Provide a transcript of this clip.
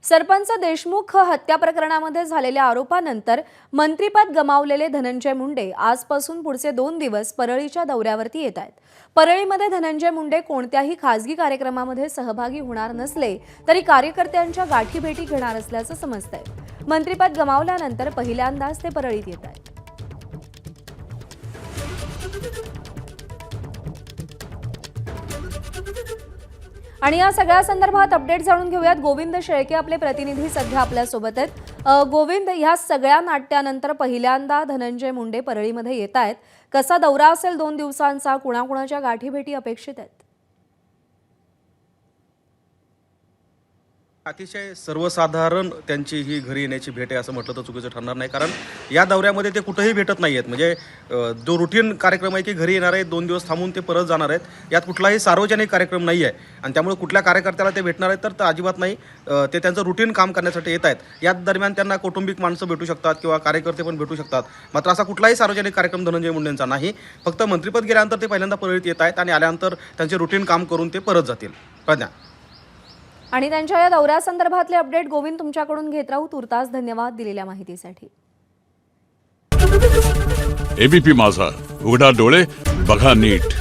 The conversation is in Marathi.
सरपंच देशमुख हत्या प्रकरणामध्ये झालेल्या आरोपानंतर मंत्रिपद गमावलेले धनंजय मुंडे आजपासून पुढचे 2 दिवस परळीच्या दौऱ्यावरती येत आहेत। परळीमध्ये धनंजय मुंडे कोणत्याही खासगी कार्यक्रमामध्ये सहभागी होणार नसले तरी कार्यकर्त्यांच्या गाठीभेटी घेणार असल्याचं समजतंय। मंत्रिपद गमावल्यानंतर पहिल्यांदाच ते परळीत येत आहेत। आणि या सगळ्या संदर्भात अपडेट जाणून घेऊयात। गोविंद शेळके आपले प्रतिनिधी सध्या आपल्या सोबत आहेत। गोविंद, ह्या सगळ्या नाट्यानंतर पहिल्यांदा धनंजय मुंडे परळीमध्ये येत आहेत। कसा दौरा असेल 2 दिवसांचा, कुणाकुणाच्या गाठीभेटी अपेक्षित आहेत? अतिशय सर्वसाधारण त्यांची ही घरी येण्याची भेट आहे असं म्हटलं तर चुकीचं ठरणार नाही, कारण या दौऱ्यामध्ये ते कुठेही भेटत नाही आहेत। म्हणजे जो रुटीन कार्यक्रम आहे की घरी येणार आहेत, 2 दिवस थांबून ते परत जाणार आहेत, यात कुठलाही सार्वजनिक कार्यक्रम नाही आहे आणि त्यामुळे कुठल्या कार्यकर्त्याला ते भेटणार आहेत तर अजिबात नाही। ते त्यांचं रुटीन काम करण्यासाठी येत आहेत। याच दरम्यान त्यांना कौटुंबिक माणसं भेटू शकतात किंवा कार्यकर्ते पण भेटू शकतात, मात्र असा कुठलाही सार्वजनिक कार्यक्रम धनंजय मुंडेंचा नाही। फक्त मंत्रिपद गेल्यानंतर ते पहिल्यांदा परळीत येत आहेत आणि आल्यानंतर त्यांचे रुटीन काम करून ते परत जातील। प्रज्ञा, आणि त्यांच्या या दौऱ्यासंदर्भातले अपडेट गोविंद तुमच्याकडून घेत राहू। तुर्तास धन्यवाद दिलेल्या माहितीसाठी। एबीपी माझा, उघडा डोळे बघा नीट।